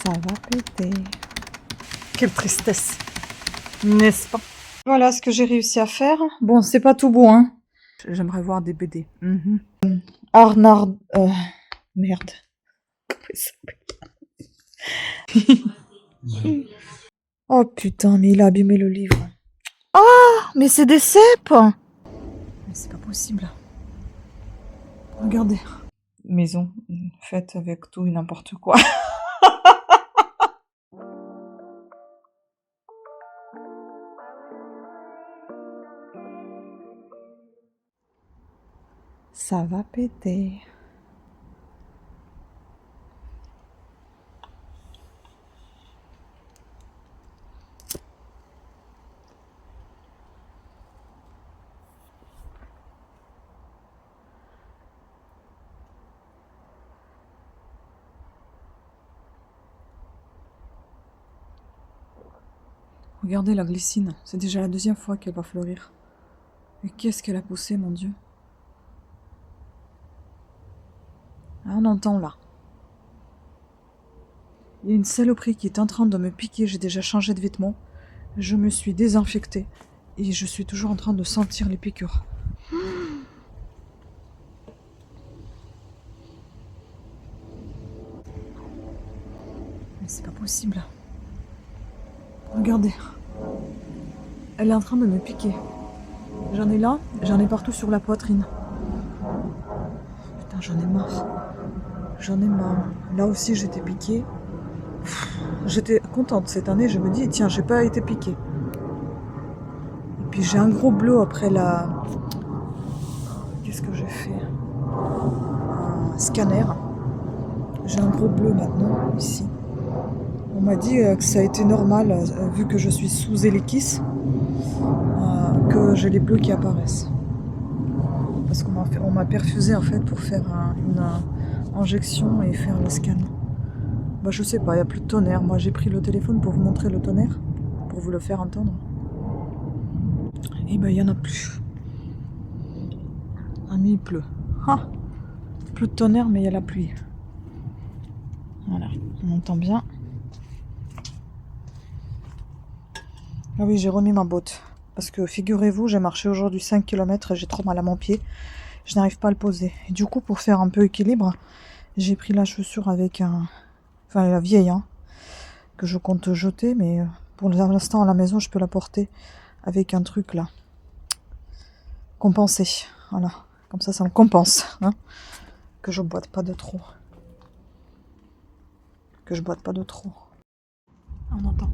Ça va péter. Quelle tristesse, n'est-ce pas? Voilà ce que j'ai réussi à faire. Bon, c'est pas tout beau, hein. J'aimerais voir des BD. Arnard... merde. Oh putain, mais il a abîmé le livre. Ah, mais c'est des cèpes. Mais c'est pas possible. Regardez. Maison faite avec tout et n'importe quoi. Ça va péter. Regardez la glycine, c'est déjà la deuxième fois qu'elle va fleurir. Et qu'est-ce qu'elle a poussé, mon Dieu. Ah, on entend là. Il y a une saloperie qui est en train de me piquer, j'ai déjà changé de vêtements. Je me suis désinfectée et je suis toujours en train de sentir les piqûres. Mais c'est pas possible. Regardez. Elle est en train de me piquer. J'en ai là, j'en ai partout sur la poitrine. Putain, j'en ai marre. J'en ai marre. Là aussi, j'étais piquée. J'étais contente cette année, je me dis, tiens, j'ai pas été piquée. Et puis j'ai un gros bleu après la... Qu'est-ce que j'ai fait? Un scanner. J'ai un gros bleu maintenant, ici. On m'a dit que ça a été normal, vu que je suis sous hélicis, que j'ai les bleus qui apparaissent. Parce qu'on m'a perfusé en fait pour faire une injection et faire le scan. Bah je sais pas, il n'y a plus de tonnerre. Moi j'ai pris le téléphone pour vous montrer le tonnerre, pour vous le faire entendre. Et bah il n'y en a plus. Ah mais il pleut. Ah, plus de tonnerre mais il y a la pluie. Voilà, on entend bien. Ah oui, j'ai remis ma botte. Parce que figurez-vous, j'ai marché aujourd'hui 5 km et j'ai trop mal à mon pied. Je n'arrive pas à le poser. Et du coup, pour faire un peu équilibre, j'ai pris la chaussure avec un... Enfin, la vieille, hein, que je compte jeter. Mais pour l'instant, à la maison, je peux la porter avec un truc là. Compensé. Voilà. Comme ça me compense. Hein, que je boite pas de trop. Que je boite pas de trop. On entend.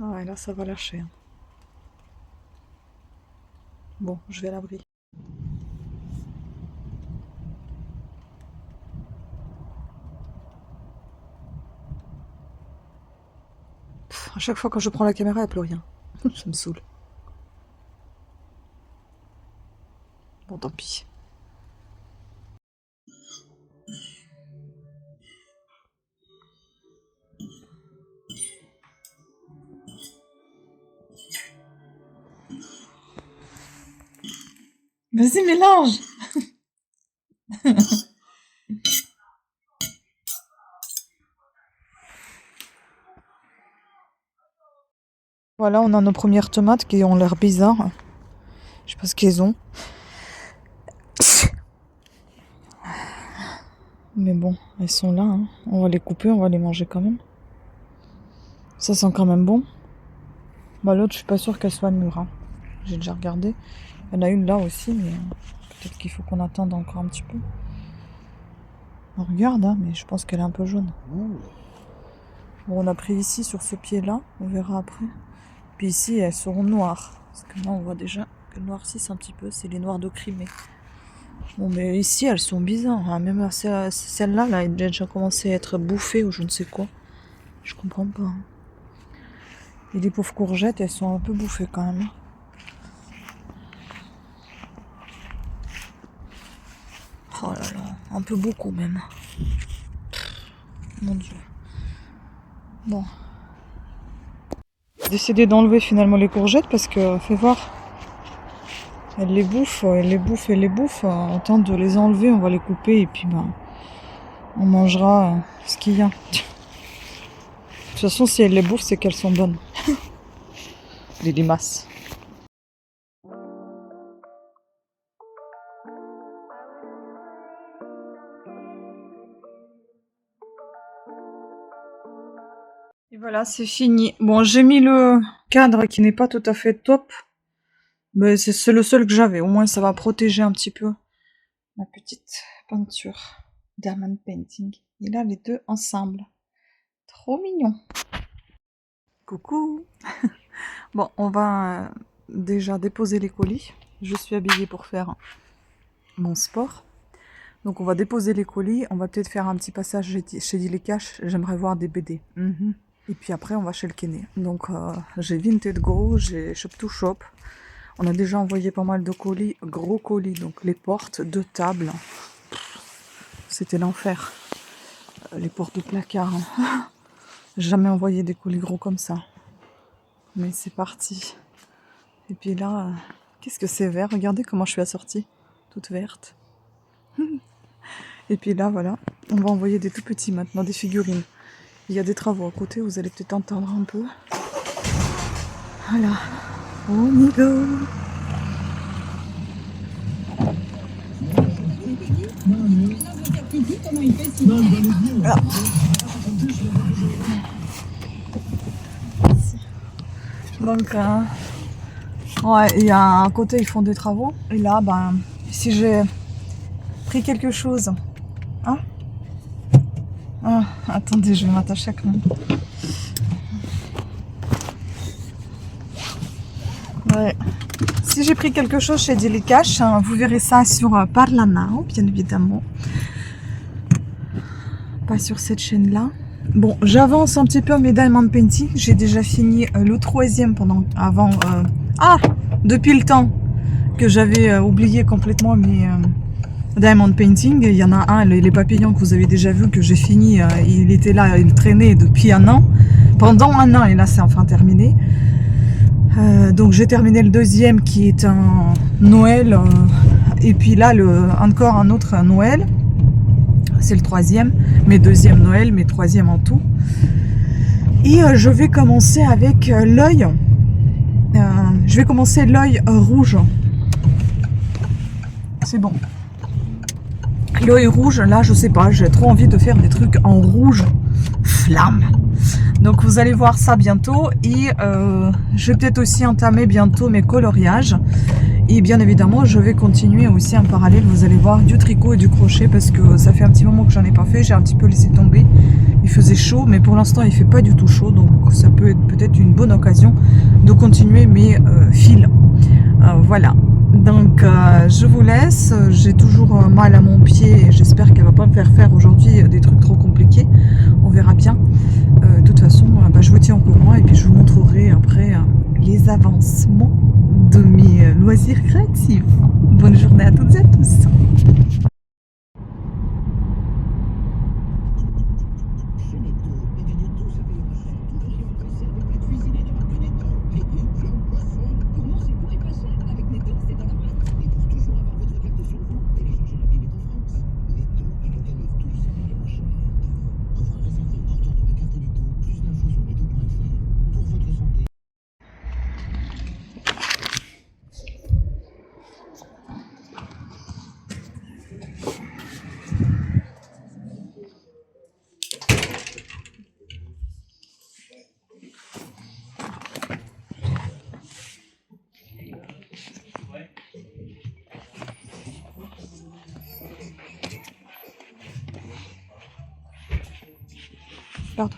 Ouais, là, ça va lâcher. Bon, je vais à l'abri. À chaque fois que je prends la caméra, il n'y a plus rien. Ça me saoule. Bon, tant pis. Vas-y, mélange. Voilà, on a nos premières tomates qui ont l'air bizarres. Je sais pas ce qu'elles ont. Mais bon, elles sont là. Hein. On va les couper, on va les manger quand même. Ça sent quand même bon. Bah, l'autre, je suis pas sûre qu'elle soit mûre. Hein. J'ai déjà regardé. Il y en a une là aussi, mais peut-être qu'il faut qu'on attende encore un petit peu. On regarde, hein, mais je pense qu'elle est un peu jaune. Bon, on a pris ici sur ce pied-là. On verra après. Puis ici, elles seront noires. Parce que là, on voit déjà qu'elles noircissent un petit peu. C'est les noirs de Crimée. Bon, mais ici, elles sont bizarres. Hein. Même celle-là, là, elle a déjà commencé à être bouffée ou je ne sais quoi. Je comprends pas. Hein. Et les pauvres courgettes, elles sont un peu bouffées quand même. Oh là là, un peu beaucoup même. Mon Dieu. Bon. J'ai décidé d'enlever finalement les courgettes parce que, fais voir. Elle les bouffe, elle les bouffe, elle les bouffe. Autant de les enlever, on va les couper et puis ben, on mangera ce qu'il y a. De toute façon, si elle les bouffe, c'est qu'elles sont bonnes. Les limaces. Et voilà, c'est fini. Bon, j'ai mis le cadre qui n'est pas tout à fait top. Mais c'est le seul que j'avais. Au moins, ça va protéger un petit peu ma petite peinture. Diamond Painting. Et là, les deux ensemble. Trop mignon. Coucou. Bon, on va déjà déposer les colis. Je suis habillée pour faire mon sport. Donc on va déposer les colis. On va peut-être faire un petit passage chez Dilly Cash. J'aimerais voir des BD. Et puis après, on va chez le Kenny. Donc j'ai Vinted Go, j'ai Shop to Shop. On a déjà envoyé pas mal de colis, gros colis. Donc les portes, 2 tables. C'était l'enfer. Les portes de placard. Jamais envoyé des colis gros comme ça. Mais c'est parti. Et puis là, qu'est-ce que c'est vert? Regardez comment je suis assortie. Toute verte. Et puis là, voilà. On va envoyer des tout petits maintenant, des figurines. Il y a des travaux à côté, vous allez peut-être entendre un peu. Voilà. On y go. Ah. Donc, ouais, il y a un côté, ils font des travaux. Et là, ben, si j'ai pris quelque chose. Hein? Ah, attendez, je vais m'attacher quand même. Ouais. Si j'ai pris quelque chose chez Dilly Cash, hein, vous verrez ça sur Parlanow, bien évidemment. Pas sur cette chaîne-là. Bon, j'avance un petit peu mes Diamond Painting. J'ai déjà fini le 3e depuis le temps que j'avais oublié complètement mes Diamond Painting. Il y en a un, les papillons que vous avez déjà vu, que j'ai fini. Il était là, il traînait depuis un an. Pendant un an, et là c'est enfin terminé. Donc j'ai terminé le 2e qui est un Noël. Et puis là, encore un autre Noël. C'est le 3e, mes 2e Noël, mes 3e en tout. Et je vais commencer avec l'œil. Je vais commencer l'œil rouge. C'est bon. L'œil rouge, là, je sais pas, j'ai trop envie de faire des trucs en rouge flamme. Donc vous allez voir ça bientôt. Et je vais peut-être aussi entamer bientôt mes coloriages. Et bien évidemment, je vais continuer aussi en parallèle, vous allez voir, du tricot et du crochet parce que ça fait un petit moment que j'en ai pas fait, j'ai un petit peu laissé tomber. Il faisait chaud, mais pour l'instant, il fait pas du tout chaud, donc ça peut être peut-être une bonne occasion de continuer mes fils. Voilà. Donc, je vous laisse. J'ai toujours mal à mon pied et j'espère qu'elle va pas me faire aujourd'hui des trucs trop compliqués. On verra bien. De toute façon, je vous tiens au courant et puis je vous montrerai après les avancements de mes loisirs créatifs. Bonne journée à toutes et à tous. Pardon.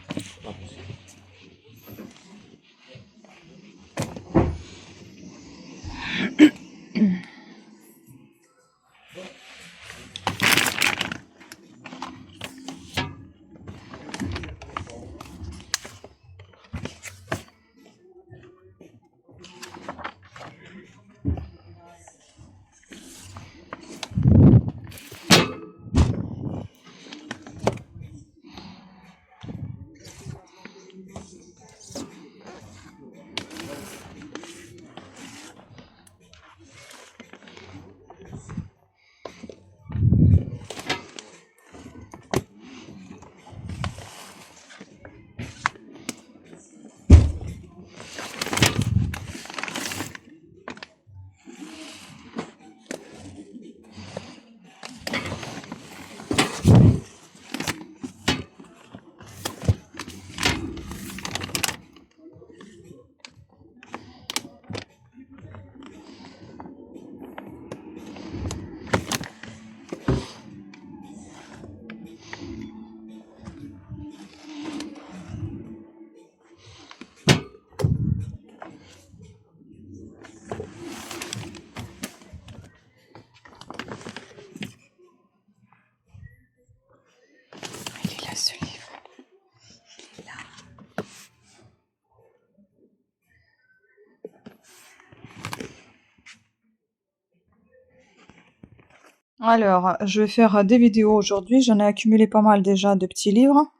Alors, je vais faire des vidéos aujourd'hui. J'en ai accumulé pas mal déjà de petits livres.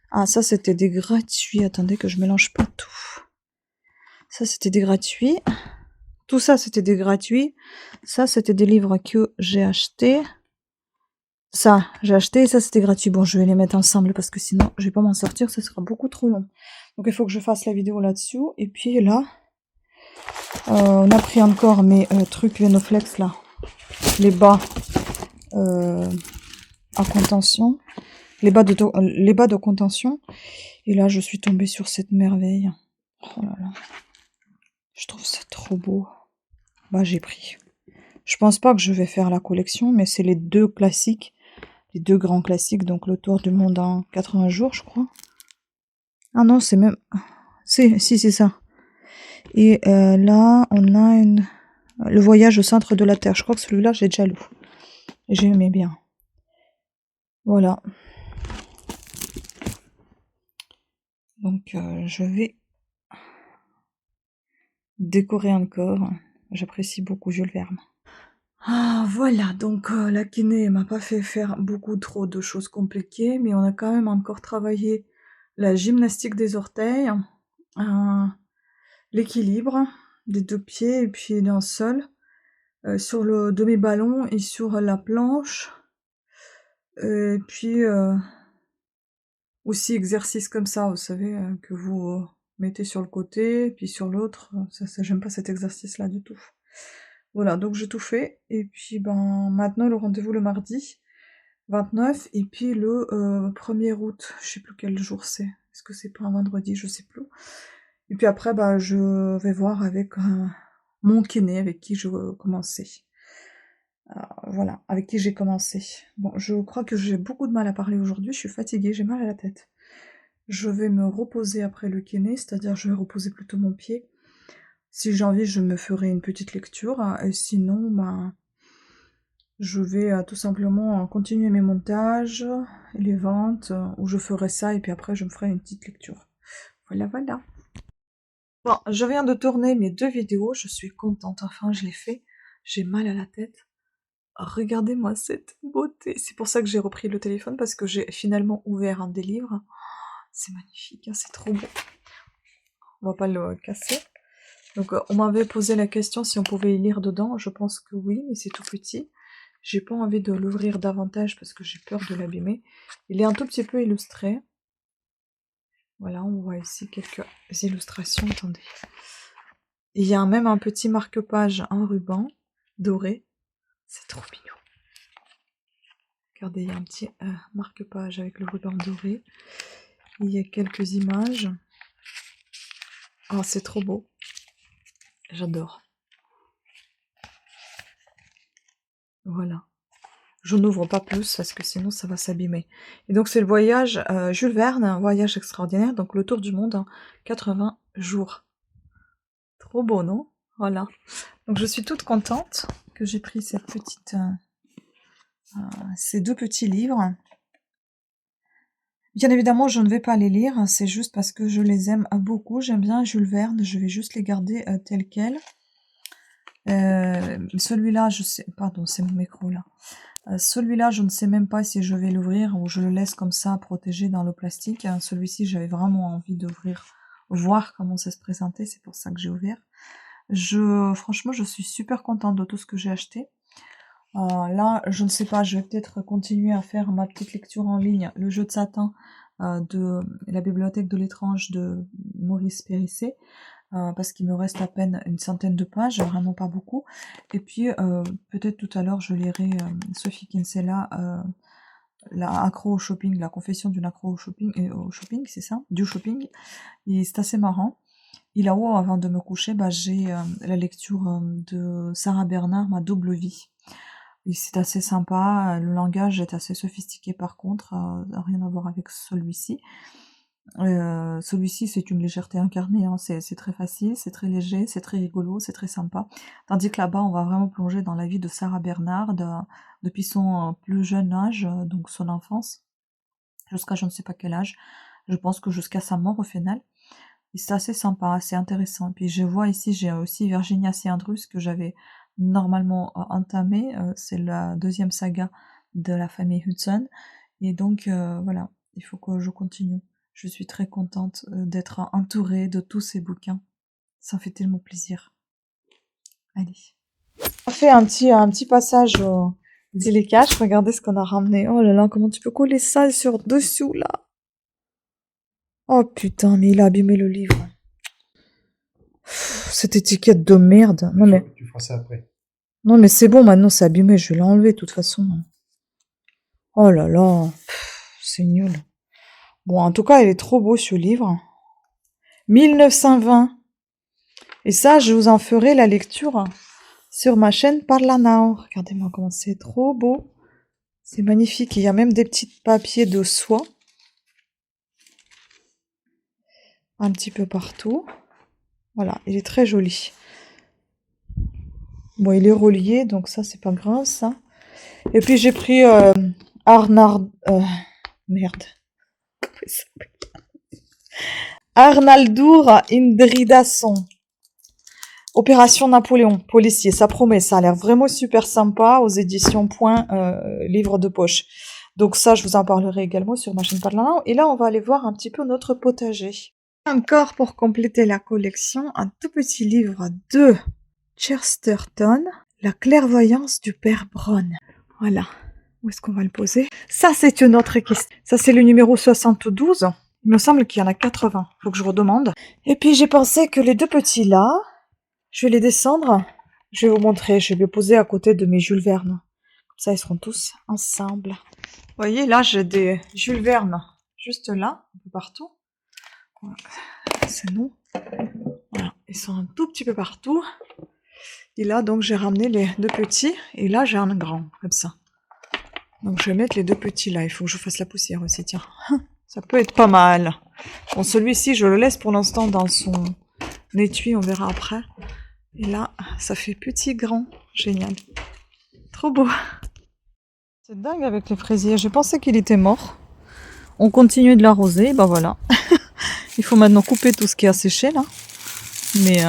Ah, ça, c'était des gratuits. Attendez que je mélange pas tout. Ça, c'était des gratuits. Tout ça, c'était des gratuits. Ça, c'était des livres que j'ai achetés. Ça, j'ai acheté et ça, c'était gratuit. Bon, je vais les mettre ensemble parce que sinon, je vais pas m'en sortir. Ça sera beaucoup trop long. Donc, il faut que je fasse la vidéo là-dessus. Et puis là, on a pris encore mes trucs Venoflex, là. Les bas à contention. Les bas de contention. Et là, je suis tombée sur cette merveille. Oh là là. Je trouve ça trop beau. Bah, j'ai pris. Je pense pas que je vais faire la collection, mais c'est les deux classiques. Les deux grands classiques. Donc, le tour du monde en 80 jours, je crois. Ah non, c'est même... Si, c'est ça. Et là, on a le voyage au centre de la Terre. Je crois que celui-là, j'ai déjà lu. J'aimais bien. Voilà. Donc, je vais décorer encore. J'apprécie beaucoup Jules Verne. Ah, voilà. Donc, la kiné m'a pas fait faire beaucoup trop de choses compliquées, mais on a quand même encore travaillé la gymnastique des orteils, l'équilibre des deux pieds et puis d'un seul, sur le demi-ballon et sur la planche. Et puis, aussi exercice comme ça, vous savez, que vous mettez sur le côté, puis sur l'autre. Ça, j'aime pas cet exercice-là du tout. Voilà, donc j'ai tout fait. Et puis, ben, maintenant, le rendez-vous le mardi 29, et puis le 1er août, je sais plus quel jour c'est. Est-ce que c'est pas un vendredi? Je sais plus. Et puis après, bah, je vais voir avec mon kiné, avec qui je commençais. Voilà, avec qui j'ai commencé. Bon, je crois que j'ai beaucoup de mal à parler aujourd'hui, je suis fatiguée, j'ai mal à la tête. Je vais me reposer après le kiné, c'est-à-dire je vais reposer plutôt mon pied. Si j'ai envie, je me ferai une petite lecture, et sinon, ben, je vais tout simplement continuer mes montages, les ventes, où je ferai ça, et puis après je me ferai une petite lecture. Voilà, voilà. Bon, je viens de tourner mes 2 vidéos, je suis contente, enfin je l'ai fait. J'ai mal à la tête. Regardez-moi cette beauté. C'est pour ça que j'ai repris le téléphone, parce que j'ai finalement ouvert un des livres. C'est magnifique, hein, c'est trop beau. On va pas le casser. Donc on m'avait posé la question si on pouvait y lire dedans. Je pense que oui, mais c'est tout petit. J'ai pas envie de l'ouvrir davantage parce que j'ai peur de l'abîmer. Il est un tout petit peu illustré. Voilà, on voit ici quelques illustrations. Attendez. Il y a même un petit marque-page en ruban doré. C'est trop mignon. Regardez, il y a un petit marque-page avec le ruban doré. Il y a quelques images. Oh, c'est trop beau. J'adore. Voilà. Je n'ouvre pas plus parce que sinon ça va s'abîmer. Et donc c'est le voyage Jules Verne, un voyage extraordinaire, donc le tour du monde en 80 jours. Trop beau, non? Voilà. Donc je suis toute contente que j'ai pris cette petite, ces 2 petits livres. Bien évidemment, je ne vais pas les lire, c'est juste parce que je les aime beaucoup. J'aime bien Jules Verne, je vais juste les garder tels quels. Celui-là, je sais... Pardon, c'est mon micro là. Celui-là, je ne sais même pas si je vais l'ouvrir ou je le laisse comme ça, protégé dans le plastique. Celui-ci, j'avais vraiment envie d'ouvrir, voir comment ça se présentait, c'est pour ça que j'ai ouvert. Franchement, je suis super contente de tout ce que j'ai acheté. Là, je ne sais pas, je vais peut-être continuer à faire ma petite lecture en ligne, Le jeu de Satan de la bibliothèque de l'étrange de Maurice Périssé. Parce qu'il me reste à peine une centaine de pages, vraiment pas beaucoup. Et puis, peut-être tout à l'heure, je lirai Sophie Kinsella, la accro au shopping, la confession d'une accro au shopping, c'est ça, du shopping. Et c'est assez marrant. Et là-haut, avant de me coucher, bah, j'ai la lecture de Sarah Bernard, Ma double vie. Et c'est assez sympa, le langage est assez sophistiqué par contre, rien à voir avec celui-ci. Celui-ci, c'est une légèreté incarnée, hein. C'est très facile, c'est très léger, c'est très rigolo, c'est très sympa. Tandis que là-bas, on va vraiment plonger dans la vie de Sarah Bernard, depuis son plus jeune âge, donc son enfance, jusqu'à je ne sais pas quel âge. Je pense que jusqu'à sa mort au final. Et c'est assez sympa, assez intéressant. Et puis je vois ici, j'ai aussi Virginia Ciandrus que j'avais normalement entamée. C'est la deuxième saga de la famille Hudson. Et donc, voilà, il faut que je continue. Je suis très contente d'être entourée de tous ces bouquins. Ça fait tellement plaisir. Allez. On fait un petit passage délicat. Regardez ce qu'on a ramené. Oh là là, comment tu peux coller ça sur dessous, là? Oh putain, mais il a abîmé le livre. Cette étiquette de merde. Non mais, Tu feras ça après. non mais c'est bon, maintenant c'est abîmé, je vais l'enlever de toute façon. Oh là là, c'est nul. Bon, en tout cas, il est trop beau ce livre. 1920. Et ça, je vous en ferai la lecture sur ma chaîne Parla Now. Regardez-moi comment c'est trop beau. C'est magnifique. Il y a même des petits papiers de soie. Un petit peu partout. Voilà, il est très joli. Bon, il est relié, donc ça, c'est pas grave, ça. Et puis, j'ai pris Arnard... merde. Arnaldur Indridason. Opération Napoléon, policier, ça promet, ça a l'air vraiment super sympa aux éditions Point, livre de poche. Donc ça, je vous en parlerai également sur ma chaîne Parlant. Et là, on va aller voir un petit peu notre potager. Encore pour compléter la collection, un tout petit livre de Chesterton, La clairvoyance du père Brown. Voilà. Où est-ce qu'on va le poser? Ça, c'est une autre question. Ça, c'est le numéro 72. Il me semble qu'il y en a 80. Faut que je redemande. Et puis, j'ai pensé que les deux petits là, je vais les descendre. Je vais vous montrer. Je vais les poser à côté de mes Jules Verne. Comme ça, ils seront tous ensemble. Vous voyez, là, j'ai des Jules Verne juste là, un peu partout. Voilà. C'est nous. Voilà. Ils sont un tout petit peu partout. Et là, donc, j'ai ramené les deux petits. Et là, j'ai un grand, comme ça. Donc, je vais mettre les deux petits là. Il faut que je fasse la poussière aussi, tiens. Ça peut être pas mal. Bon, celui-ci, je le laisse pour l'instant dans son étui. On verra après. Et là, ça fait petit, grand. Génial. Trop beau. C'est dingue avec les fraisiers. J'ai pensé qu'il était mort. On continue de l'arroser. Ben voilà. Il faut maintenant couper tout ce qui est asséché là. Mais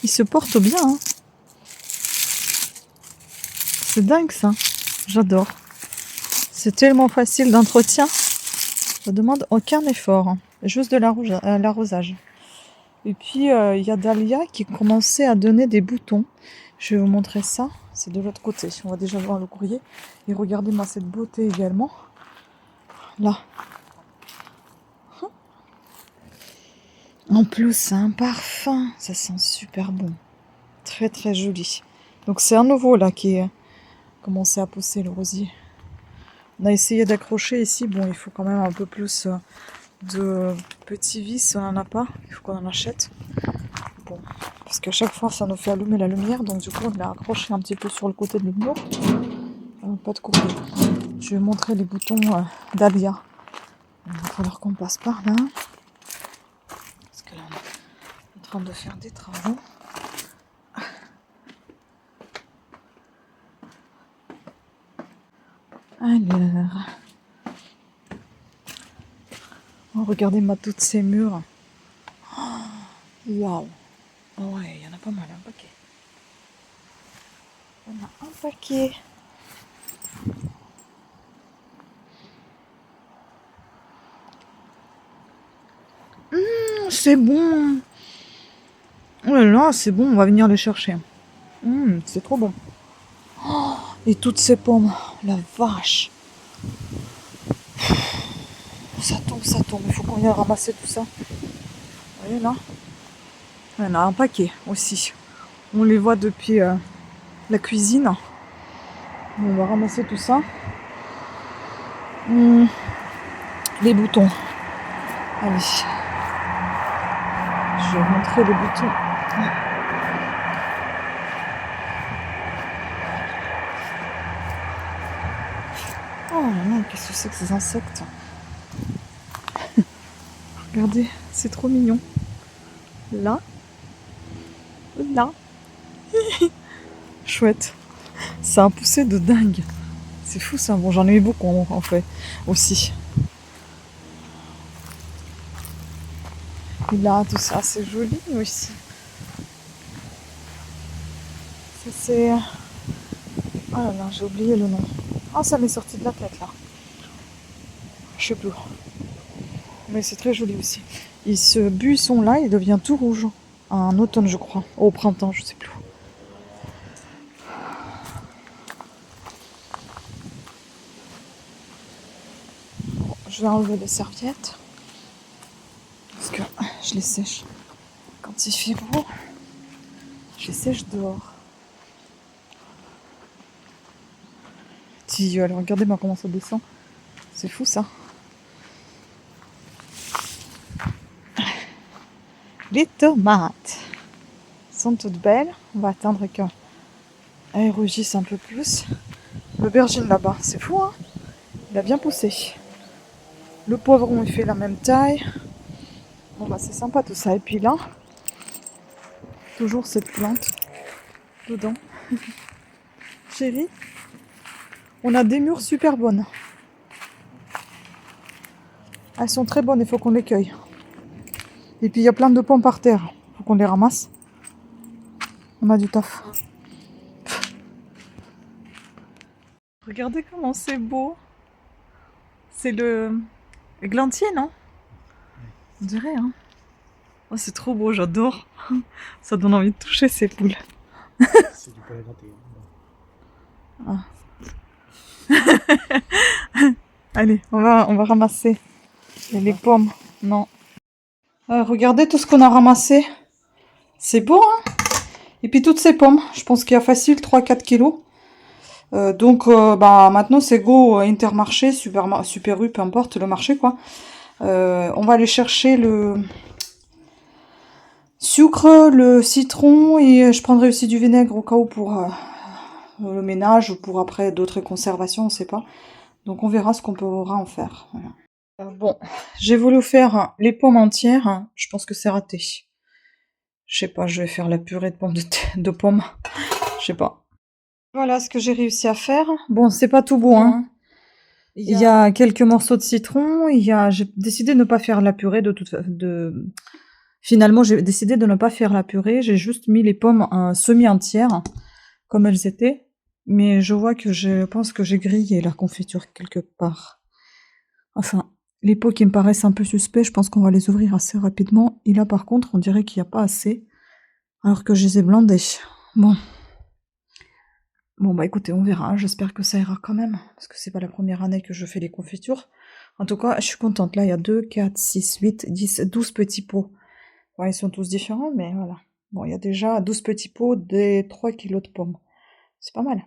il se porte bien. Hein. C'est dingue ça. J'adore. C'est tellement facile d'entretien. Ça demande aucun effort. Hein. Juste de l'arrosage. Et puis il y a Dahlia qui commençait à donner des boutons. Je vais vous montrer ça. C'est de l'autre côté. On va déjà voir le courrier. Et regardez-moi cette beauté également. Là. En plus, c'est un parfum. Ça sent super bon. Très très joli. Donc c'est un nouveau là qui a commencé à pousser le rosier. On a essayé d'accrocher ici. Bon, il faut quand même un peu plus de petits vis. On n'en a pas. Il faut qu'on en achète. Bon, parce qu'à chaque fois, ça nous fait allumer la lumière. Donc du coup, on l'a accroché un petit peu sur le côté de l'humour. Pas de courrier. Je vais montrer les boutons Dahlia. Il va falloir qu'on passe par là. Parce que là, on est en train de faire des travaux. Alors. Oh, regardez-moi toutes ces murs. Waouh. Oh, ouais, il y en a pas mal, un paquet. Il y en a un paquet. C'est bon. Oh là là, c'est bon, on va venir les chercher. C'est trop bon. Oh, et toutes ces pommes, la vache. Ça tombe. Il faut qu'on vienne ramasser tout ça. Vous voyez là? Il y en a un paquet aussi. On les voit depuis la cuisine. On va ramasser tout ça. Les boutons. Allez. Je vais vous montrer les boutons. Oh là là, qu'est-ce que c'est que ces insectes? Regardez, c'est trop mignon. Là. Là. Chouette. Ça a poussé de dingue. C'est fou ça. Bon, j'en ai eu beaucoup en fait aussi. Et là, tout ça, c'est joli aussi. Ça c'est... Oh là là, j'ai oublié le nom. Ah, ça m'est sorti de la tête là. Je sais plus. Mais c'est très joli aussi. Et ce buisson là, il devient tout rouge. En automne, je crois. Au printemps, je sais plus. Bon, je vais enlever les serviettes. Parce que je les sèche. Quand il fait beau, je les sèche dehors. Tilleul, regardez-moi comment ça descend. C'est fou ça. Les tomates sont toutes belles. On va attendre qu'elles rougissent un peu plus. L'aubergine là-bas, c'est fou hein. Il a bien poussé. Le poivron il fait la même taille. Bon bah c'est sympa tout ça. Et puis là, toujours cette plante dedans. Chérie, on a des mûres super bonnes. Elles sont très bonnes, il faut qu'on les cueille. Et puis il y a plein de pommes par terre, il faut qu'on les ramasse. On a du taf. Regardez comment c'est beau. C'est le glantier, non? On dirait, hein. Oh, c'est trop beau, j'adore. Ça donne envie de toucher ces poules. C'est du palais Ah. Allez, on va ramasser les pommes. Non. Regardez tout ce qu'on a ramassé. C'est beau, hein? Et puis toutes ces pommes, je pense qu'il y a facile 3-4 kilos. Donc bah maintenant c'est go Intermarché, Super U, peu importe le marché quoi. On va aller chercher le sucre, le citron et je prendrai aussi du vinaigre au cas où pour le ménage ou pour après d'autres conservations, on sait pas. Donc on verra ce qu'on pourra en faire. Voilà. Bon, j'ai voulu faire les pommes entières, je pense que c'est raté. Je sais pas, je vais faire la purée de pommes de pommes. Je sais pas. Voilà ce que j'ai réussi à faire. Bon, c'est pas tout beau, hein. Il y a quelques morceaux de citron. J'ai décidé de ne pas faire la purée Finalement, j'ai décidé de ne pas faire la purée. J'ai juste mis les pommes semi-entières, comme elles étaient. Mais je vois que je pense que j'ai grillé la confiture quelque part. Enfin, les pots qui me paraissent un peu suspects, je pense qu'on va les ouvrir assez rapidement. Et là, par contre, on dirait qu'il n'y a pas assez. Alors que je les ai blindés. Bon, bah écoutez, on verra. J'espère que ça ira quand même. Parce que c'est pas la première année que je fais les confitures. En tout cas, je suis contente. Là, il y a 2, 4, 6, 8, 10, 12 petits pots. Ouais, ils sont tous différents, mais voilà. Bon, il y a déjà 12 petits pots des 3 kilos de pommes. C'est pas mal.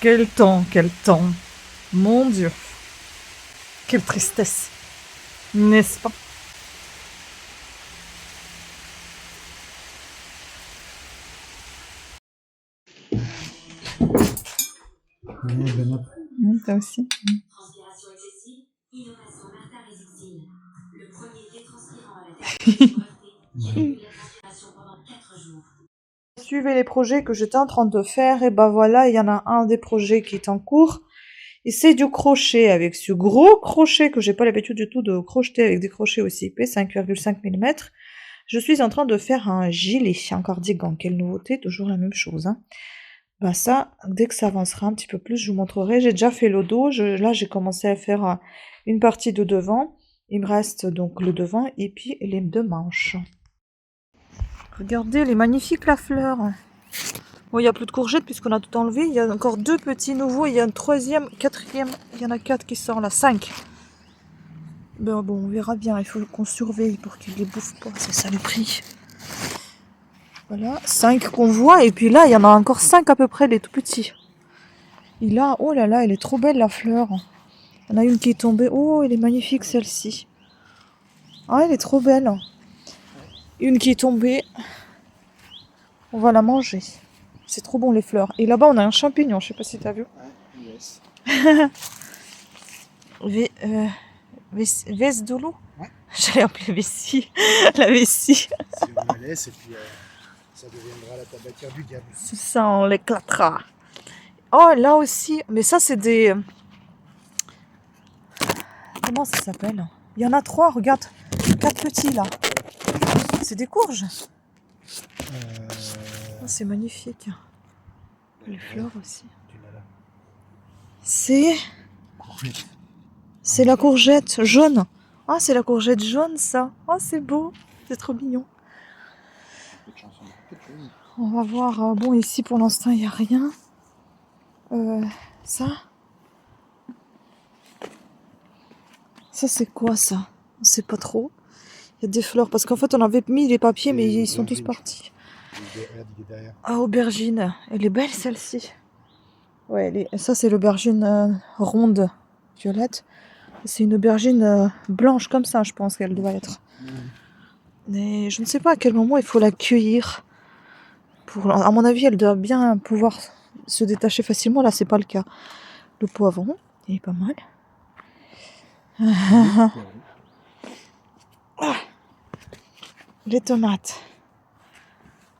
Quel temps, quel temps. Mon Dieu. Quelle tristesse. N'est-ce pas? Toi aussi. Transpiration excessive, innovation Martha Résixil. Le premier détranspirant à la technologie brevetée. La transpiration pendant 4 jours. Suivez les projets que j'étais en train de faire, et bah voilà, il y en a un des projets qui est en cours. Et c'est du crochet avec ce gros crochet que j'ai pas l'habitude du tout de crocheter avec des crochets aussi épais, 5,5 mm. Je suis en train de faire un gilet, un cardigan. Quelle nouveauté, toujours la même chose. Hein. Bah ça, dès que ça avancera un petit peu plus, je vous montrerai. J'ai déjà fait le dos. Là, j'ai commencé à faire une partie de devant. Il me reste donc le devant et puis les deux manches. Regardez, elle est magnifique la fleur. Bon, il n'y a plus de courgettes puisqu'on a tout enlevé. Il y a encore 2 petits nouveaux. Il y a un 3e, 4e. Il y en a 4 qui sortent là. 5. Ben bon, on verra bien. Il faut qu'on surveille pour qu'ils les bouffent pas. C'est ça le prix. Voilà, 5 qu'on voit. Et puis là, il y en a encore 5 à peu près, les tout petits. Et là, oh là là, elle est trop belle la fleur. Il y en a une qui est tombée. Oh, elle est magnifique celle-ci. Ah, elle est trop belle. Une qui est tombée. On va la manger. C'est trop bon les fleurs. Et là-bas, on a un champignon. Je sais pas si t'as vu. Yes. Vesse de l'eau. Ouais. J'allais appeler vessie. La vessie. Si on la laisse, et puis ça deviendra la tabatière du diable. C'est ça, on l'éclatera. Oh, là aussi. Mais ça, c'est des Comment ça s'appelle? Il y en a 3, regarde. 4 petits là. C'est des courges. Oh, c'est magnifique. Les fleurs aussi. C'est la courgette jaune. Ah, c'est la courgette jaune ça. Oh, c'est beau. C'est trop mignon. On va voir. Bon, ici pour l'instant, il n'y a rien. Ça. Ça, c'est quoi ça? On sait pas trop. Il y a des fleurs. Parce qu'en fait, on avait mis les papiers, mais ils sont tous partis. Ah, aubergine. Elle est belle celle-ci. Ouais, ça, c'est l'aubergine ronde violette. C'est une aubergine blanche comme ça, je pense qu'elle doit être. Mais je ne sais pas à quel moment il faut la cueillir. À mon avis, elle doit bien pouvoir se détacher facilement. Là, c'est pas le cas. Le poivron, il est pas mal. Les tomates.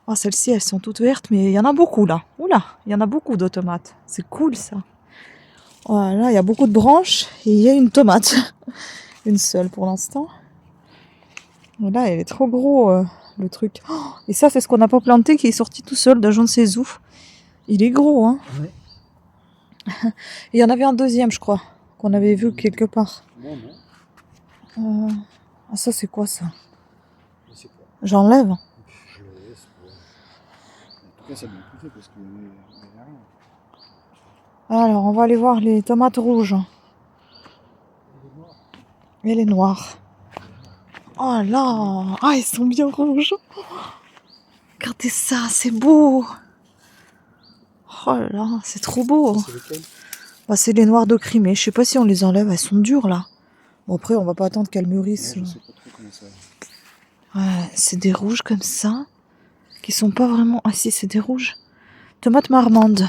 Oh, celles-ci, elles sont toutes vertes, mais il y en a beaucoup là. Oula, il y en a beaucoup de tomates. C'est cool ça. Voilà, il y a beaucoup de branches et il y a une tomate. Une seule pour l'instant. Là, il est trop gros le truc. Oh, et ça, c'est ce qu'on n'a pas planté qui est sorti tout seul de je ne sais où. Il est gros, hein. Oui. Il y en avait un deuxième, je crois, qu'on avait vu quelque part. Non. Ah, ça, c'est quoi ça? Je sais pas. J'enlève. Je le laisse. En tout cas, ça m'a poussé parce que il y a rien. Alors, on va aller voir les tomates rouges. Et les noires. Oh là! Ah, ils sont bien rouges! Regardez ça, c'est beau! Oh là, c'est trop beau! C'est lequel? Bah, c'est les noires de Crimée. Je sais pas si on les enlève, elles sont dures là. Bon, après, on va pas attendre qu'elles mûrissent. Je sais pas trop comment ça. Ouais, c'est des rouges comme ça, qui sont pas vraiment... Ah si, c'est des rouges. Tomates marmandes.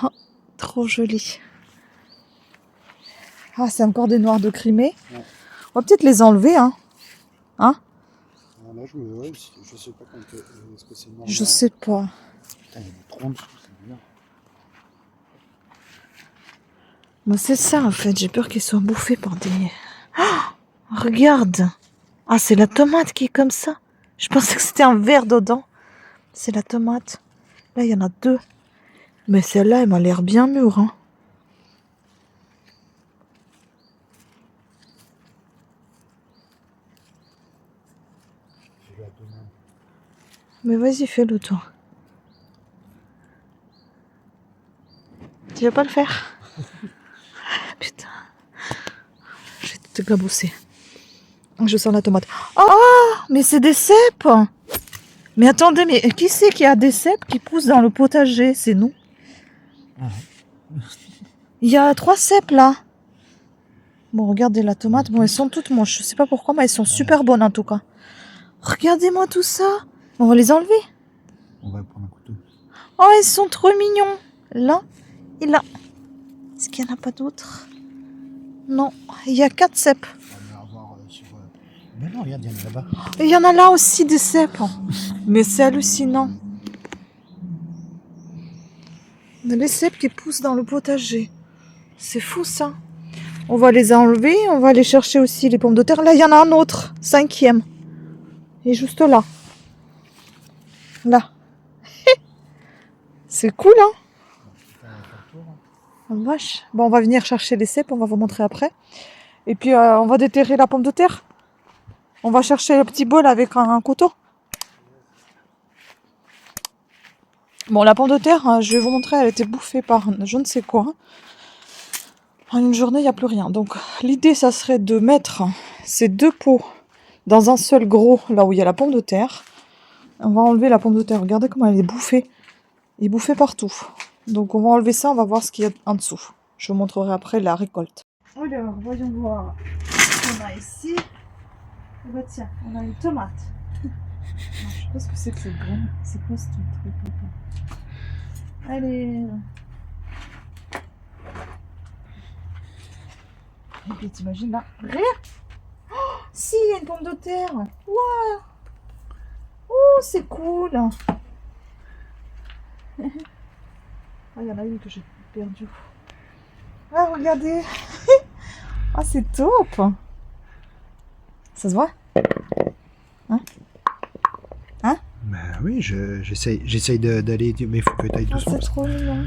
Oh, trop joli. Ah, c'est encore des noirs de Crimée. Ouais. On va peut-être les enlever, hein. Hein? Ah, là, je sais pas quand est-ce que c'est normal. Je sais pas. Putain, il y en a trop en dessous, c'est bizarre. Mais c'est ça, en fait. J'ai peur qu'ils soient bouffés par des... Oh, regarde. Ah, c'est la tomate qui est comme ça. Je pensais que c'était un verre dedans. C'est la tomate. Là, il y en a 2. Mais celle-là, elle m'a l'air bien mûre, hein. Je vais la tomate. Mais vas-y, fais-le, toi. Tu vas pas le faire? Putain. Je vais te glabousser. Je sens la tomate. Oh, mais c'est des cèpes! Mais attendez, mais qui c'est qui a des cèpes qui poussent dans le potager? C'est nous. Il y a 3 cèpes là. Bon, regardez la tomate. Bon, elles sont toutes moches. Je sais pas pourquoi, mais elles sont super bonnes en tout cas. Regardez-moi tout ça. On va les enlever. On va prendre un couteau. Oh, ils sont trop mignons. Là et là. Est-ce qu'il n'y en a pas d'autres? Non, il y a 4 cèpes. On va avoir sur. Mais non, regarde, il y en a là-bas. Et il y en a là aussi des cèpes. Mais c'est hallucinant. Les cèpes qui poussent dans le potager. C'est fou ça. On va les enlever. On va aller chercher aussi les pommes de terre. Là, il y en a un autre. 5e. Et juste là. Là. C'est cool, hein? Oh, vache. Bon, on va venir chercher les cèpes. On va vous montrer après. Et puis, on va déterrer la pomme de terre. On va chercher le petit bol avec un couteau. Bon, la pomme de terre, je vais vous montrer, elle a été bouffée par je ne sais quoi. En une journée, il n'y a plus rien. Donc, l'idée, ça serait de mettre ces 2 pots dans un seul gros, là où il y a la pomme de terre. On va enlever la pomme de terre. Regardez comment elle est bouffée. Elle est bouffée partout. Donc, on va enlever ça, on va voir ce qu'il y a en dessous. Je vous montrerai après la récolte. Alors, voyons voir ce qu'on a ici. Oh bah tiens, on a une tomate. Non, je sais pas ce que c'est que cette graine. C'est quoi ce truc là? Allez. Et puis t'imagines là. Rien. Oh, si, il y a une pomme de terre. Waouh. Oh, c'est cool. Ah, il y en a une que j'ai perdue. Ah, regardez. Ah, c'est top. Ça se voit? Bah oui, j'essaye d'aller, mais il faut que tu ailles Ah, doucement. c'est trop mignon.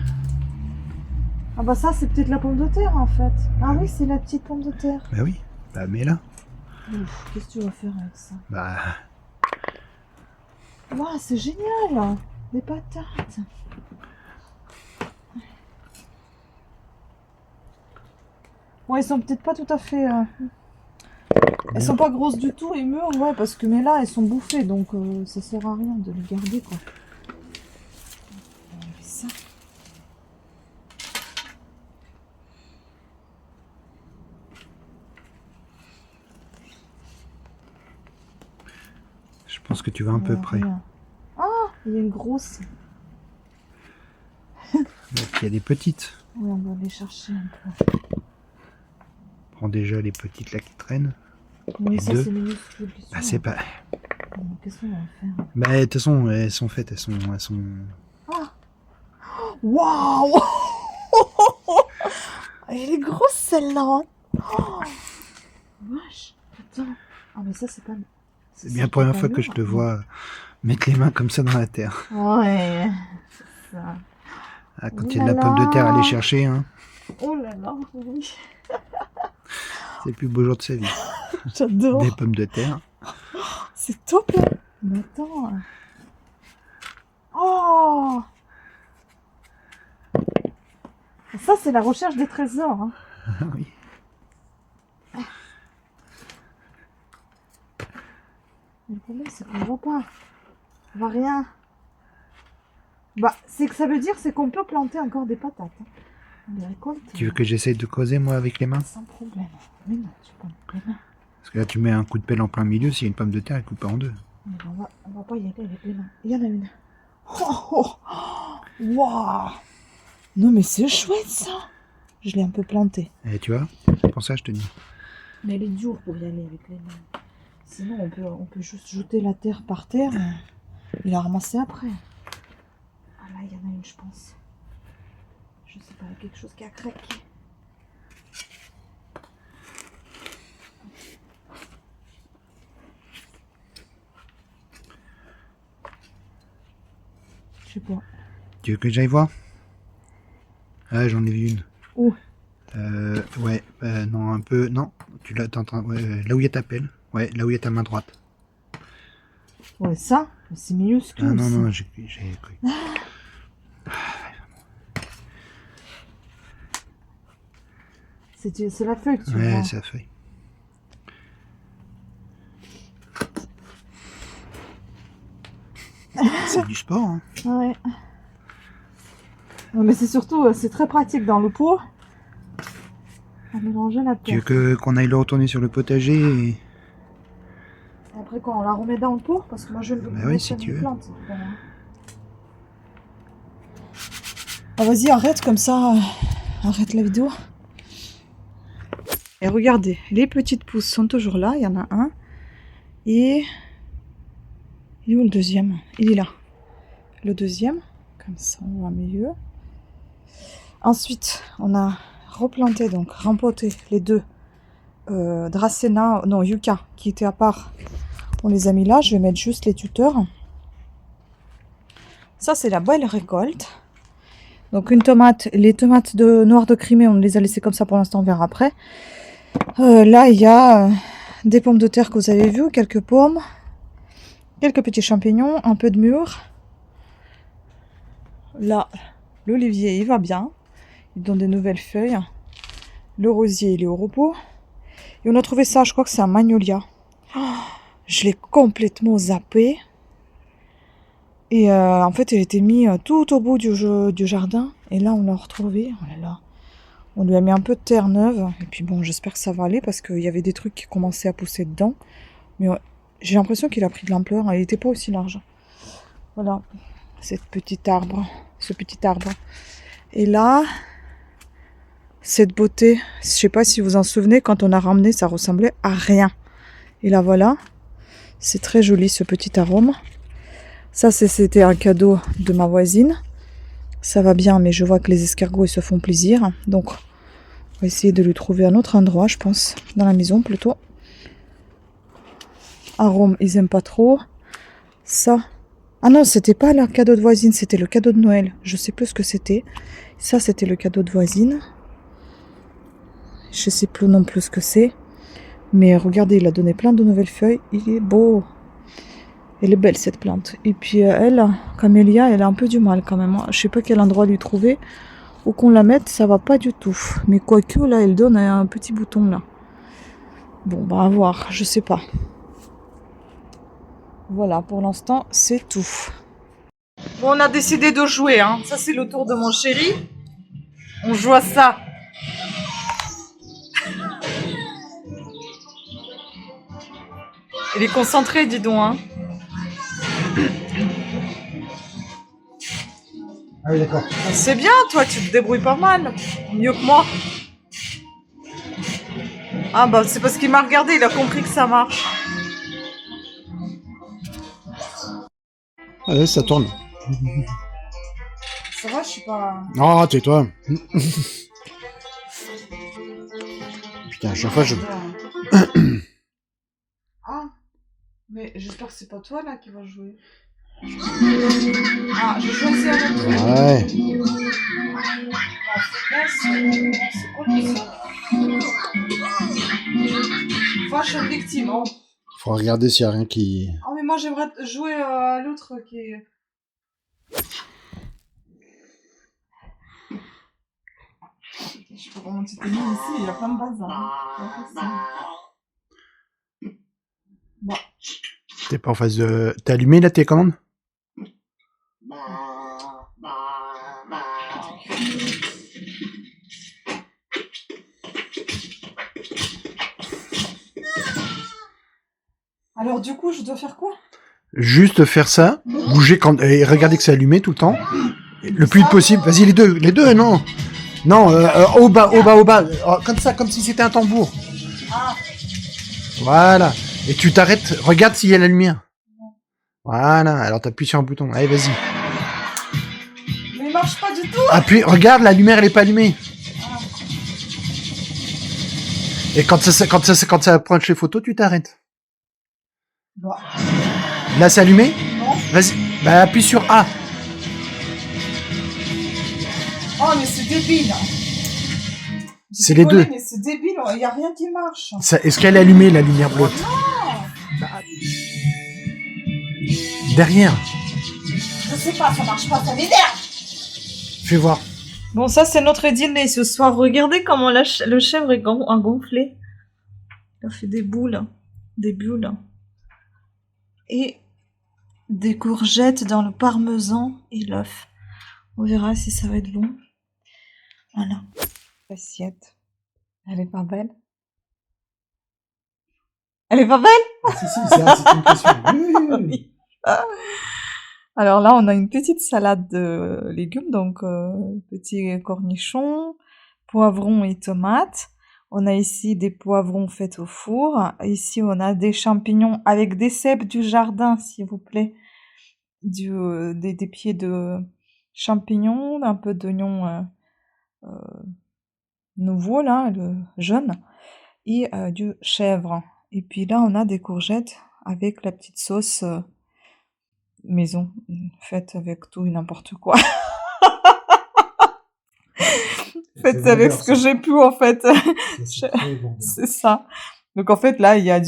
Ah bah ça, c'est peut-être la pomme de terre, en fait. Ah oui, c'est la petite pomme de terre. Bah oui, bah mais là, Ouf, qu'est-ce que tu vas faire avec ça? bah Waouh, c'est génial. Des patates. Ouais, elles sont peut-être pas tout à fait... Elles sont pas grosses du tout et mûres, ouais, parce que mais là, elles sont bouffées, donc ça sert à rien de les garder, quoi. On fait ça. je pense que tu vas un peu près. Rien. Ah, il y a une grosse. Donc, il y a des petites. Oui, on va aller chercher un peu. Prends déjà les petites là qui traînent. Oui, Les ça deux. c'est minuscule. Bah c'est pas. Qu'est-ce qu'on va faire? Bah de toute façon, elles sont faites, elles sont. Waouh. Elle est grosse celle-là. Oh, vache. Attends. Ah mais ça c'est pas... C'est bien la première fois que je te vois mettre les mains comme ça dans la terre. Ouais. C'est ça. Ah, quand il y a de la pomme de terre à aller chercher, hein, Oh là là, oui. c'est le plus beau jour de sa vie. J'adore. Des pommes de terre. C'est top là. Mais attends. Oh. Ça c'est la recherche des trésors. Hein. Ah oui. Mais le problème c'est qu'on voit pas. On voit rien. Bah, c'est que ça veut dire c'est qu'on peut planter encore des patates. Hein. On les récolte. Tu veux que j'essaye de creuser moi avec les mains? Sans problème. Mais non, tu peux pas les mains. Parce que là tu mets un coup de pelle en plein milieu, s'il y a une pomme de terre, elle coupe pas en deux. Mais on va pas y aller avec les mains. Il y en a une. Oh, oh, oh. Waouh. Non mais c'est chouette ça. Je l'ai un peu planté. Et tu vois, c'est pour ça que je te dis. Mais elle est dure pour y aller avec les mains. Sinon on peut juste jeter la terre par terre et la ramasser après. Ah là il y en a une je pense. Je sais pas, il y a quelque chose qui a craqué. Je sais pas. Tu veux que j'aille voir? Ah, j'en ai vu une. Où? Ouais, non, un peu. Non, tu l'as, t'entends, ouais, là où il y a ta pelle. Ouais, là où il y a ta main droite. Ouais, ça, c'est minuscule. Ah non, ça. non, j'ai cru. C'est la feuille que tu Ouais, vois. ça fait. C'est du sport, hein. Ouais. Non, mais c'est surtout, c'est très pratique dans le pot. À mélanger la Tu veux terre. qu'on aille le retourner sur le potager et... Et après, quand on la remet dans le pot, parce que moi je le Bah oui, si tu veux. plante. Voilà. Ah, vas-y, arrête comme ça. Arrête la vidéo. Et regardez, les petites pousses sont toujours là. Il y en a un. Et... Il est où le deuxième? Il est là. Le deuxième. Comme ça, on voit mieux. Ensuite, on a replanté, donc rempoté les deux Dracena, non, Yucca, qui étaient à part. On les a mis là. Je vais mettre juste les tuteurs. Ça, c'est la belle récolte. Donc, une tomate. Les tomates de noir de Crimée, on les a laissées comme ça pour l'instant, on verra après. Là, il y a des pommes de terre que vous avez vues, quelques pommes, quelques petits champignons, un peu de mûre. Là, l'olivier, il va bien. Il donne des nouvelles feuilles. Le rosier, il est au repos. Et on a trouvé ça, je crois que c'est un magnolia. Oh, je l'ai complètement zappé. Et en fait, il était mis tout au bout du jardin. Et là, on l'a retrouvé. Oh là là. On lui a mis un peu de terre neuve. Et puis bon, j'espère que ça va aller parce qu'il y avait des trucs qui commençaient à pousser dedans. Mais j'ai l'impression qu'il a pris de l'ampleur. Il n'était pas aussi large. Voilà. Ce petit arbre. Et là, cette beauté. Je sais pas si vous vous en souvenez, quand on a ramené, ça ressemblait à rien. Et là, voilà. C'est très joli ce petit arôme. Ça, c'était un cadeau de ma voisine. Ça va bien, mais je vois que les escargots, ils se font plaisir. Donc, On va essayer de lui trouver un autre endroit, je pense. Dans la maison, plutôt. À Rome, ils aiment pas trop. Ça. Ah non, c'était pas le cadeau de voisine, c'était le cadeau de Noël. Je sais plus ce que c'était. Ça, c'était le cadeau de voisine. Je sais plus non plus ce que c'est. Mais regardez, il a donné plein de nouvelles feuilles. Il est beau. Elle est belle, cette plante. Et puis elle, Camélia, elle a un peu du mal quand même. Je sais pas quel endroit lui trouver. Où qu'on la mette, ça va pas du tout. Mais quoique, là, elle donne un petit bouton, là. Bon, bah, à voir. Je sais pas. Voilà, pour l'instant, c'est tout. Bon, on a décidé de jouer, hein. Ça, c'est le tour de mon chéri. On joue à ça. Il est concentré, dis donc, hein. Ah oui, d'accord. C'est bien, toi, tu te débrouilles pas mal. Mieux que moi. Ah, bah, c'est parce qu'il m'a regardé, il a compris que ça marche. Allez, ça tourne. Ça va, je suis pas... Oh, tais-toi. Putain, chaque fois, je... Ah, mais j'espère que c'est pas toi, là, qui va jouer. Ah, je choisis un autre. Ouais. C'est quoi tout ça? Fashion victime, oh. Faut regarder s'il y a rien qui... Oh, mais moi, j'aimerais jouer à l'autre qui est... Je peux remonter tes mains ici, il y a plein de bazar. Bon. T'es pas en phase de... T'as allumé, la télécommande? Alors, du coup, je dois faire quoi? Juste faire ça, bouger quand... et regarder que c'est allumé tout le temps. Le plus vite possible. Vas-y, les deux, non. Non, au bas. Comme ça, comme si c'était un tambour. Ah. Voilà. Et tu t'arrêtes, regarde s'il y a la lumière. Voilà, alors t'appuies sur un bouton. Allez, vas-y. Mais il marche pas du tout. Appuie, regarde, la lumière, elle est pas allumée. Et quand ça approche les photos, tu t'arrêtes. Bon. Là, c'est allumé? Non. Vas-y, bah appuie sur A. Oh, mais c'est débile. C'est les deux. Mais c'est débile, il n'y a rien qui marche. Est-ce qu'elle est allumée, la lumière bleue? Non. Bah, derrière. Je sais pas, ça marche pas, ça m'énerve. Fais voir. Bon, ça, c'est notre dîner ce soir. Regardez comment le chèvre est gonflé. Il a fait des boules. Des bulles. Et des courgettes dans le parmesan et l'œuf. On verra si ça va être bon. Voilà. L'assiette. Elle est pas belle? Elle est pas belle? Si, c'est une question. Oui. Alors là, on a une petite salade de légumes, donc petits cornichons, poivrons et tomates. On a ici des poivrons faits au four. Ici, on a des champignons avec des cèpes du jardin, s'il vous plaît. Des pieds de champignons, un peu d'oignon nouveau, là, le jaune, et du chèvre. Et puis là, on a des courgettes avec la petite sauce maison, faite avec tout et n'importe quoi. Faites avec ce que j'ai pu, en fait. C'est ça. Donc, en fait, là, il y a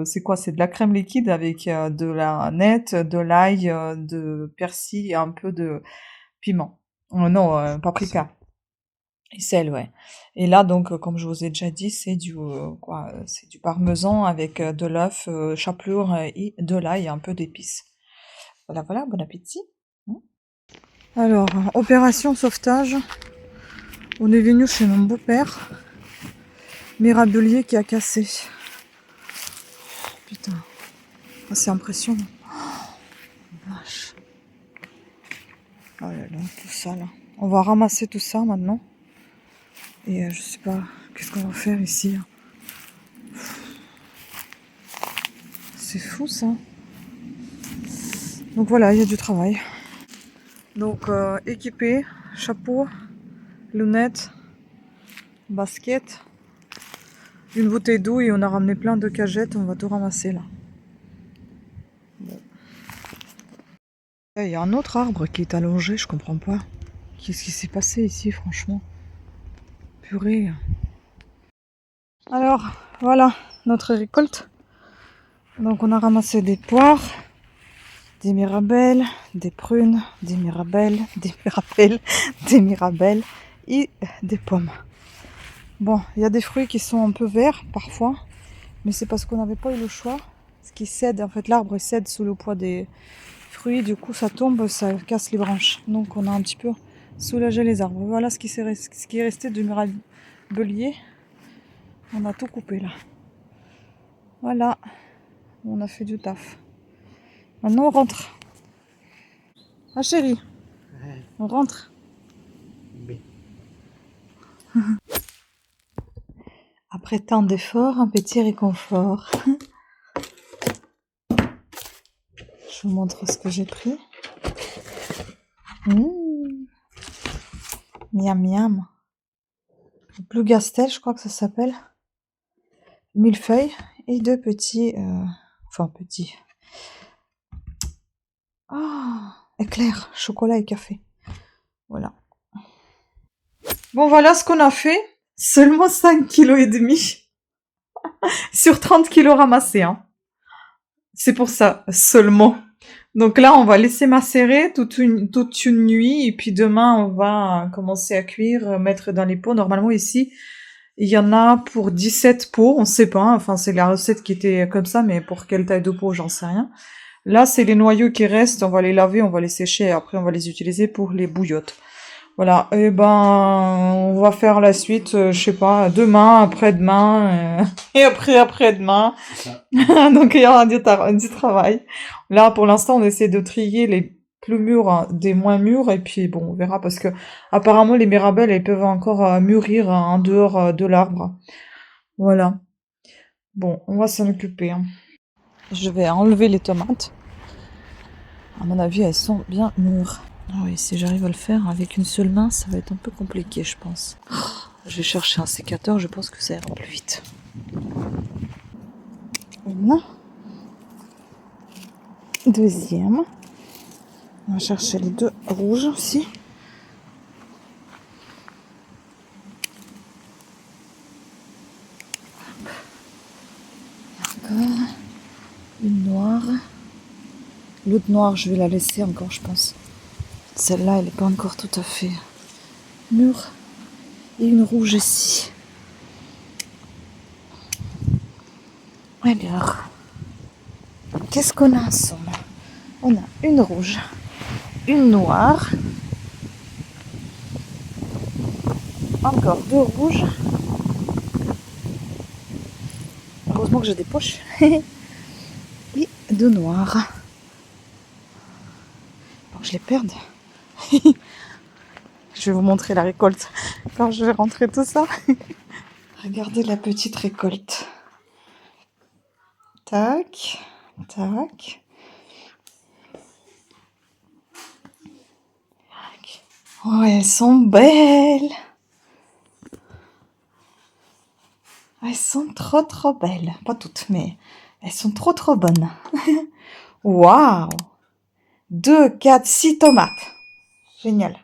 c'est quoi? C'est de la crème liquide avec de la nette, de l'ail, de persil et un peu de piment. Non, paprika. Et sel, ouais. Et là, donc, comme je vous ai déjà dit, c'est c'est du parmesan avec de l'œuf, chapelure et de l'ail et un peu d'épices. Voilà, voilà, bon appétit. Alors, opération sauvetage. On est venu chez mon beau-père, mirabelier qui a cassé. Putain, ah, c'est impressionnant. Oh, vache. Oh là là, tout ça là. On va ramasser tout ça maintenant. Et je sais pas, qu'est-ce qu'on va faire ici? C'est fou ça. Donc voilà, il y a du travail. Donc équipé, chapeau, lunettes, basket, une bouteille d'eau et on a ramené plein de cagettes. On va tout ramasser là. Bon. Il y a un autre arbre qui est allongé, je comprends pas. Qu'est-ce qui s'est passé ici, franchement? Purée. Alors, voilà notre récolte. Donc on a ramassé des poires, des mirabelles, des prunes, des mirabelles, des mirabelles et des pommes. Bon, il y a des fruits qui sont un peu verts parfois, mais c'est parce qu'on n'avait pas eu le choix. Ce qui cède, en fait l'arbre cède sous le poids des fruits, du coup ça tombe, ça casse les branches. Donc on a un petit peu soulagé les arbres. Voilà ce qui est resté du mirabelier. On a tout coupé là. Voilà, on a fait du taf. Maintenant on rentre. Ah chérie, on rentre. Après tant d'efforts, un petit réconfort. Je vous montre ce que j'ai pris. Miam miam. Blue Gastel, je crois que ça s'appelle. Millefeuille et deux petits... petits. Ah, éclair, chocolat et café. Voilà. Bon, voilà ce qu'on a fait. Seulement 5,5 kg sur 30 kg ramassés. Hein. C'est pour ça, seulement. Donc là, on va laisser macérer toute une nuit. Et puis demain, on va commencer à cuire, mettre dans les pots. Normalement, ici, il y en a pour 17 pots. On sait pas. Enfin, c'est la recette qui était comme ça. Mais pour quelle taille de pot, j'en sais rien. Là, c'est les noyaux qui restent. On va les laver, on va les sécher. Et après, on va les utiliser pour les bouillottes. Voilà, et ben on va faire la suite, je sais pas, demain, après-demain, et après-demain. Donc il y aura du travail. Là, pour l'instant, on essaie de trier les plus mûrs des moins mûrs, et puis bon, on verra, parce que apparemment les mirabelles, elles peuvent encore mûrir en dehors de l'arbre. Voilà. Bon, on va s'en occuper. Hein. Je vais enlever les tomates. À mon avis, elles sont bien mûres. Oui, si j'arrive à le faire avec une seule main, ça va être un peu compliqué, je pense. Je vais chercher un sécateur, je pense que ça ira plus vite. Une. Deuxième. On va chercher les deux rouges aussi. Encore. Une noire. L'autre noire, je vais la laisser encore, je pense. Celle-là, elle n'est pas encore tout à fait mûre. Et une rouge ici. Alors, qu'est-ce qu'on a ensemble? On a une rouge, une noire, encore deux rouges. Heureusement que j'ai des poches. Et deux noirs. Faut que je les perde. Je vais vous montrer la récolte quand je vais rentrer tout ça. Regardez la petite récolte. Tac, tac. Oh, elles sont belles. Elles sont trop belles. Pas toutes, mais elles sont trop bonnes. Waouh! 2, 4, 6 tomates. Génial.